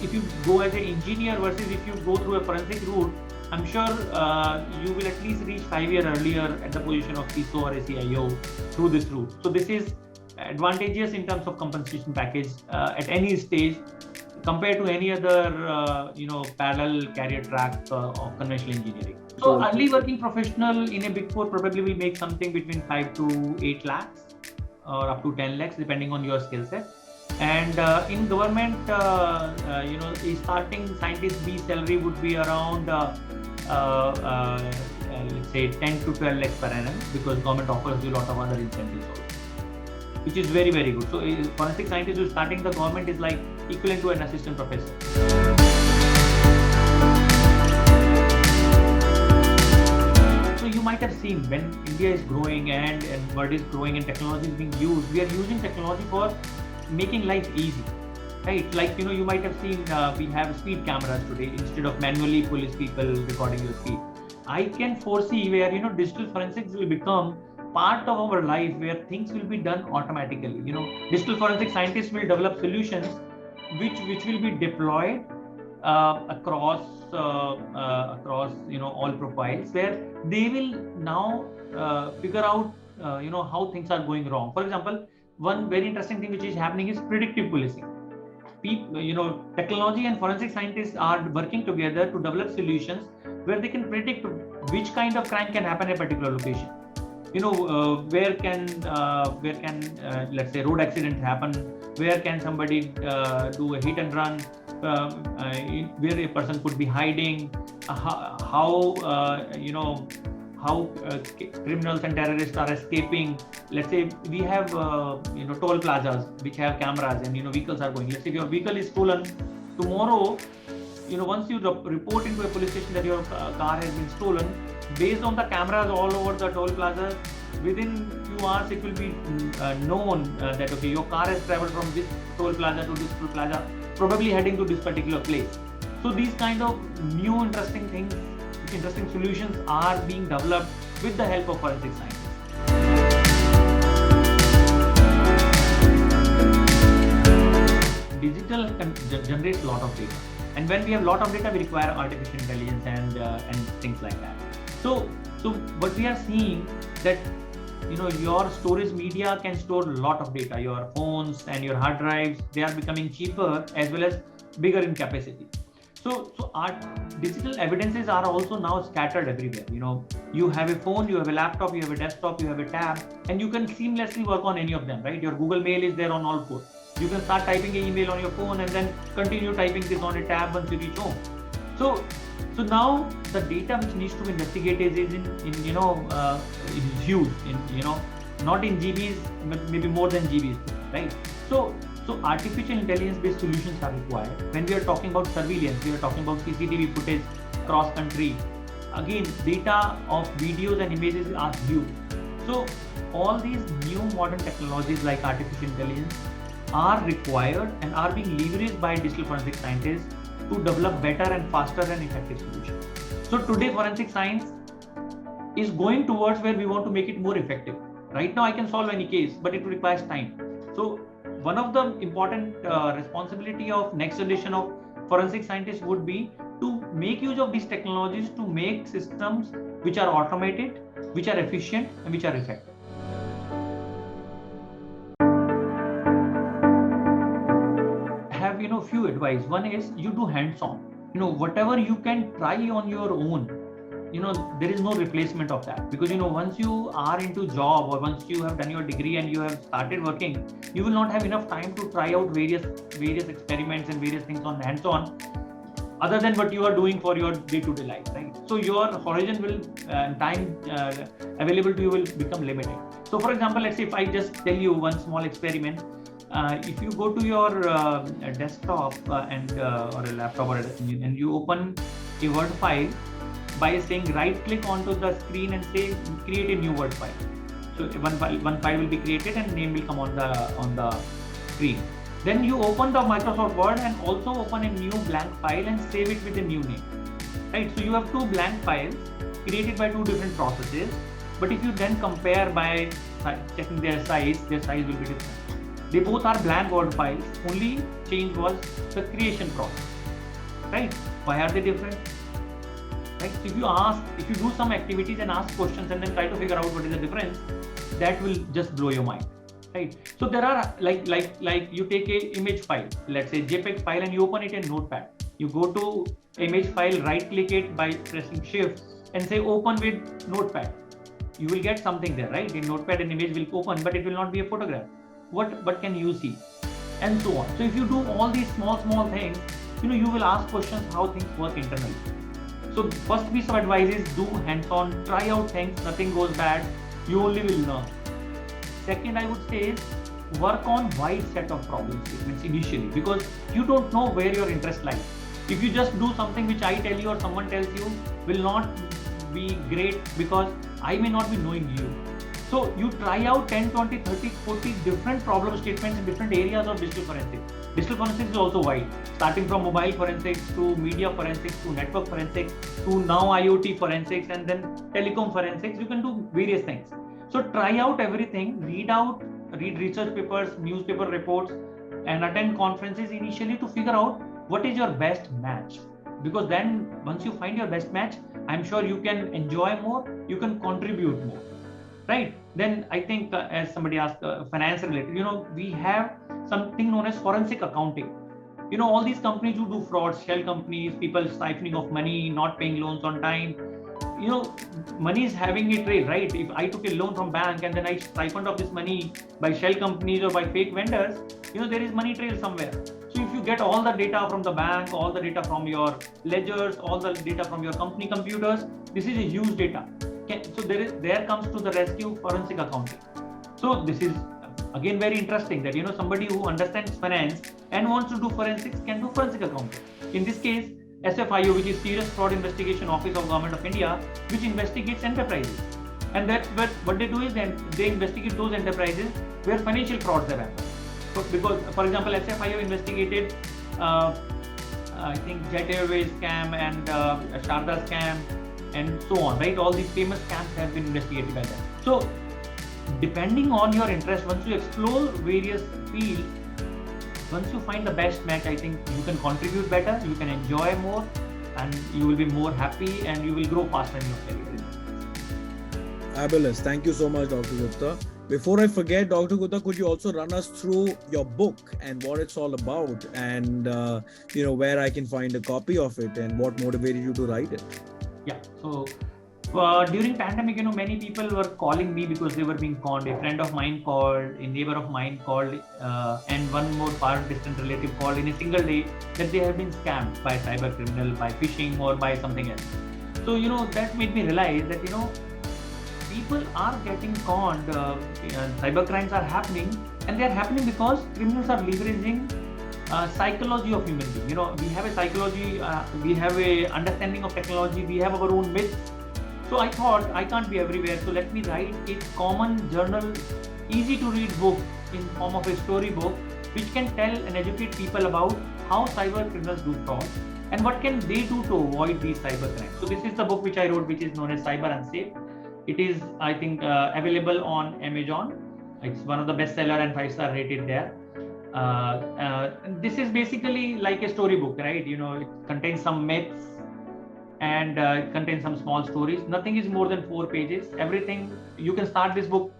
if you go as an engineer versus if you go through a forensic route, I'm sure you will at least reach 5 years earlier at the position of CISO or a CIO through this route. So this is advantageous in terms of compensation package at any stage compared to any other parallel career track of conventional engineering. So early working professional in a Big Four probably will make something between 5 to 8 lakhs or up to 10 lakhs depending on your skill set. And in government, a starting scientist B salary would be around let's say 10 to 12 lakhs per annum, because government offers you a lot of other incentives also, which is very, very good. So a forensic scientist who is starting the government is like equivalent to an assistant professor. So you might have seen when India is growing and world is growing and technology is being used, we are using technology for making life easy, right? Like, you might have seen we have speed cameras today instead of manually police people recording your speed. I can foresee where, digital forensics will become part of our life, where things will be done automatically. Digital forensic scientists will develop solutions which will be deployed across all profiles, where they will now figure out how things are going wrong. For example, one very interesting thing which is happening is predictive policing. Technology and forensic scientists are working together to develop solutions where they can predict which kind of crime can happen in a particular location. Where can let's say road accident happen, where can somebody do a hit and run, where a person could be hiding, how criminals and terrorists are escaping. Let's say we have toll plazas which have cameras and vehicles are going. Let's say if your vehicle is stolen tomorrow, once you report into a police station that your car has been stolen, based on the cameras all over the toll plazas, within few hours it will be known that okay, your car has traveled from this toll plaza to this toll plaza, probably heading to this particular place. So these kind of new interesting solutions are being developed with the help of forensic scientists. Digital generates a lot of data, and when we have a lot of data, we require artificial intelligence and things like that. So what we are seeing that your storage media can store a lot of data. Your phones and your hard drives, they are becoming cheaper as well as bigger in capacity. So our digital evidences are also now scattered everywhere. You have a phone, you have a laptop, you have a desktop, you have a tab, and you can seamlessly work on any of them, right? Your Google Mail is there on all four. You can start typing an email on your phone and then continue typing this on a tab once you reach home. So now the data which needs to be investigated is in huge, not in GBs, but maybe more than GBs, right? So artificial intelligence based solutions are required. When we are talking about surveillance, we are talking about CCTV footage cross country. Again, data of videos and images are huge. So all these new modern technologies like artificial intelligence are required and are being leveraged by digital forensic scientists to develop better and faster and effective solutions. So today forensic science is going towards where we want to make it more effective. Right now I can solve any case, but it requires time. So one of the important responsibility of next generation of forensic scientists would be to make use of these technologies to make systems which are automated, which are efficient, and which are effective. I have few advice. One is you do hands-on. Whatever you can try on your own, there is no replacement of that, because once you are into job or once you have done your degree and you have started working, you will not have enough time to try out various experiments and various things on hands-on, other than what you are doing for your day-to-day life, right? So your horizon will time available to you will become limited. So for example, let's say if I just tell you one small experiment, if you go to your desktop and or a laptop and you open a Word file by saying right click onto the screen and say create a new Word file. So one file will be created and name will come on the screen. Then you open the Microsoft Word and also open a new blank file and save it with a new name. Right? So you have two blank files created by two different processes. But if you then compare by checking their size will be different. They both are blank Word files. Only change was the creation process. Right? Why are they different? Right? So if you do some activities and ask questions and then try to figure out what is the difference, that will just blow your mind. Right? So there are like you take a image file, let's say JPEG file, and you open it in Notepad. You go to image file, right click it by pressing Shift and say open with Notepad. You will get something there, right? In Notepad an image will open, but it will not be a photograph. What can you see? And so on. So if you do all these small things, you will ask questions how things work internally. So first piece of advice is do hands-on, try out things, nothing goes bad, you only will learn. Second, I would say is work on wide set of problem statements initially, because you don't know where your interest lies. If you just do something which I tell you or someone tells you will not be great, because I may not be knowing you. So you try out 10, 20, 30, 40 different problem statements in different areas of digital forensics. Digital forensics is also wide, starting from mobile forensics to media forensics to network forensics to now IoT forensics and then telecom forensics. You can do various things. So try out everything, read research papers, newspaper reports, and attend conferences initially to figure out what is your best match. Because then once you find your best match, I'm sure you can enjoy more, you can contribute more. Right? Then I think as somebody asked, finance related, we have something known as forensic accounting. All these companies who do frauds, shell companies, people siphoning of money, not paying loans on time. Money is having a trail, right? If I took a loan from bank and then I siphoned off this money by shell companies or by fake vendors, there is money trail somewhere. So if you get all the data from the bank, all the data from your ledgers, all the data from your company computers, this is a huge data. So there comes to the rescue forensic accounting. So this is again very interesting that somebody who understands finance and wants to do forensics can do forensic accounting. In this case, SFIO, which is Serious Fraud Investigation Office of Government of India, which investigates enterprises. And that's what they do is they investigate those enterprises where financial frauds have happened. So because, for example, SFIO investigated, I think Jet Airways scam and Sharda scam and so on, right? All these famous scams have been investigated by them. So depending on your interest, once you explore various fields, once you find the best match, I think you can contribute better, you can enjoy more, and you will be more happy and you will grow faster in your career. Fabulous. Thank you so much, Dr. Gupta. Before I forget, Dr. Gupta, could you also run us through your book and what it's all about and where I can find a copy of it and what motivated you to write it? Yeah. So during pandemic, many people were calling me because they were being conned. A friend of mine called, a neighbor of mine called, and one more far distant relative called in a single day that they have been scammed by cyber criminal, by phishing or by something else. So, that made me realize that, people are getting conned, cyber crimes are happening, and they are happening because criminals are leveraging psychology of human being. We have a psychology, we have a understanding of technology, we have our own myths. So I thought I can't be everywhere, so let me write a common journal, easy to read book in form of a story book, which can tell and educate people about how cyber criminals do fraud and what can they do to avoid these cyber crimes. So this is the book which I wrote, which is known as Cyber Unsafe. It is, I think, available on Amazon. It's one of the bestseller and 5-star rated there. This is basically like a storybook, right? It contains some myths and it contains some small stories. Nothing is more than 4 pages. Everything, you can start this book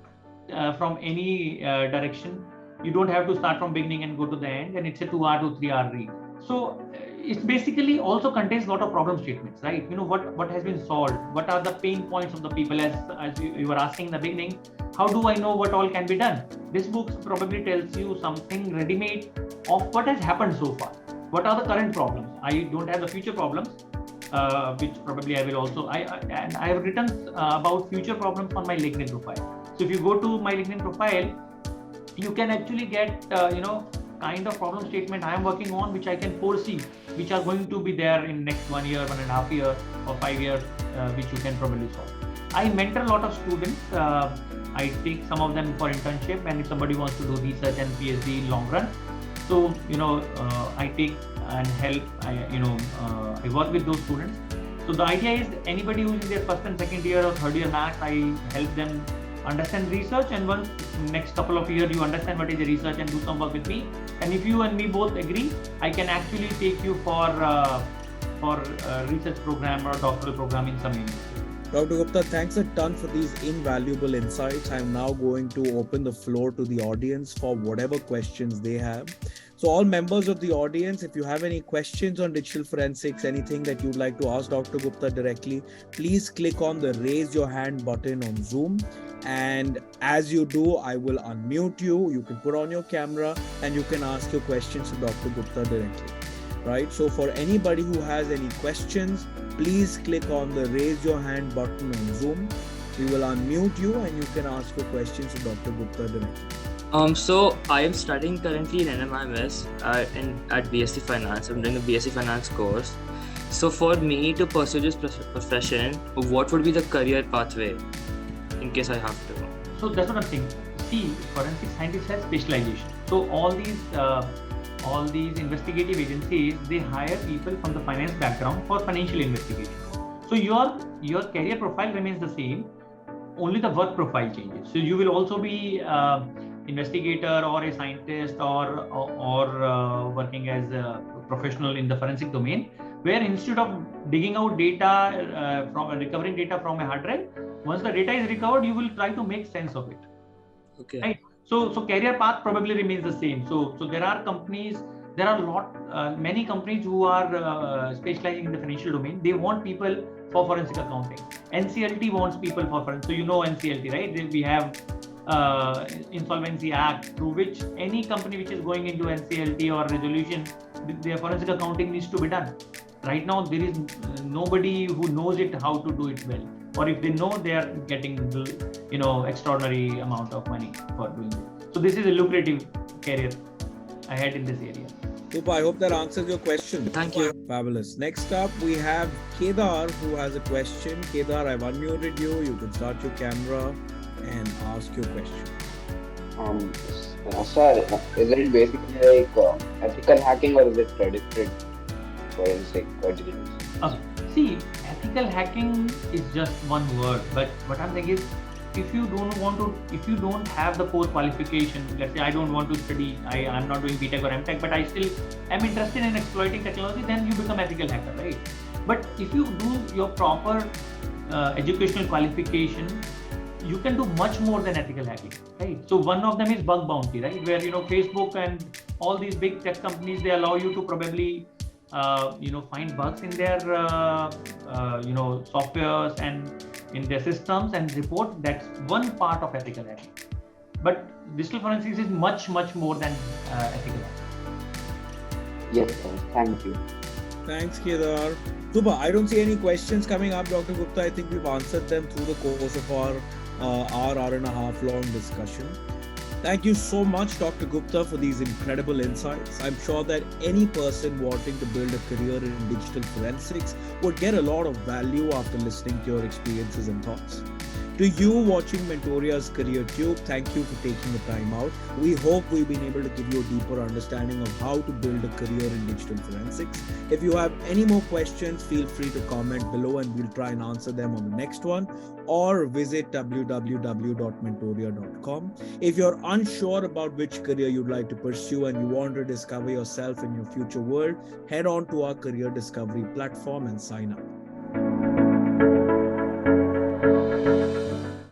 from any direction. You don't have to start from beginning and go to the end, and it's a 2 hour to 3 hour read. So it basically also contains a lot of problem statements, right? What has been solved, what are the pain points of the people, as you were asking in the beginning. How do I know what all can be done? This book probably tells you something ready-made of what has happened so far. What are the current problems? I don't have the future problems, which probably I will also. I have written about future problems on my LinkedIn profile. So if you go to my LinkedIn profile, you can actually get kind of problem statement I am working on, which I can foresee, which are going to be there in next 1 year, 1.5 years, or 5 years, which you can probably solve. I mentor a lot of students. I take some of them for internship, and if somebody wants to do research and PhD in long run, so I take and help. I work with those students. So the idea is anybody who's in their first and second year or third year max, I help them understand research, and once next couple of years you understand what is the research and do some work with me, and if you and me both agree, I can actually take you for research program or doctoral program in some university. Dr. Gupta, thanks a ton for these invaluable insights. I'm now going to open the floor to the audience for whatever questions they have. So all members of the audience, if you have any questions on digital forensics, anything that you'd like to ask Dr. Gupta directly, please click on the raise your hand button on Zoom. And as you do, I will unmute you. You can put on your camera and you can ask your questions to Dr. Gupta directly. Right? So for anybody who has any questions, please click on the raise your hand button on Zoom. We will unmute you and you can ask your questions to Dr. Gupta directly. So I am studying currently in NMIMS at BSc Finance. I'm doing a BSc Finance course. So for me to pursue this profession, what would be the career pathway in case I have to? So that's what I'm saying. See, forensic scientists have specialization. So all these investigative agencies, they hire people from the finance background for financial investigation. So your career profile remains the same, only the work profile changes. So you will also be investigator or a scientist or working as a professional in the forensic domain, where instead of digging out data recovering data from a hard drive, once the data is recovered, you will try to make sense of it. Okay. Right? So career path probably remains the same. So there are companies, many companies who are specializing in the financial domain. They want people for forensic accounting. NCLT wants people for forensic. So NCLT, right? We have Insolvency Act, through which any company which is going into NCLT or resolution, their forensic accounting needs to be done. Right now, there is nobody who knows it how to do it well. Or if they know, they are getting extraordinary amount of money for doing it. So this is a lucrative career ahead in this area. Super, I hope that answers your question. Thank you. Fabulous. Next up, we have Kedar who has a question. Kedar, I've unmuted you. You can start your camera and ask your question. Sir, is it basically like ethical hacking or is it predicted forensic diligence? See, ethical hacking is just one word, but what I'm saying is, if you don't have the core qualification, let's say I don't want to study, I'm not doing BTech or MTech, but I still am interested in exploiting technology, then you become ethical hacker, right? But if you do your proper educational qualification, you can do much more than ethical hacking, right? So one of them is bug bounty, right? Where Facebook and all these big tech companies, they allow you to probably find bugs in their softwares and in their systems and report. That's one part of ethical hacking. But digital forensics is much more than ethical hacking. Yes, sir. Thank you. Thanks, Kedar. Super. I don't see any questions coming up, Dr. Gupta. I think we've answered them through the course of our hour and a half long discussion. Thank you so much, Dr. Gupta, for these incredible insights. I'm sure that any person wanting to build a career in digital forensics would get a lot of value after listening to your experiences and thoughts. To you watching Mentoria's Career Tube, thank you for taking the time out. We hope we've been able to give you a deeper understanding of how to build a career in digital forensics. If you have any more questions, feel free to comment below and we'll try and answer them on the next one, or visit www.mentoria.com. If you're unsure about which career you'd like to pursue and you want to discover yourself in your future world, head on to our career discovery platform and sign up.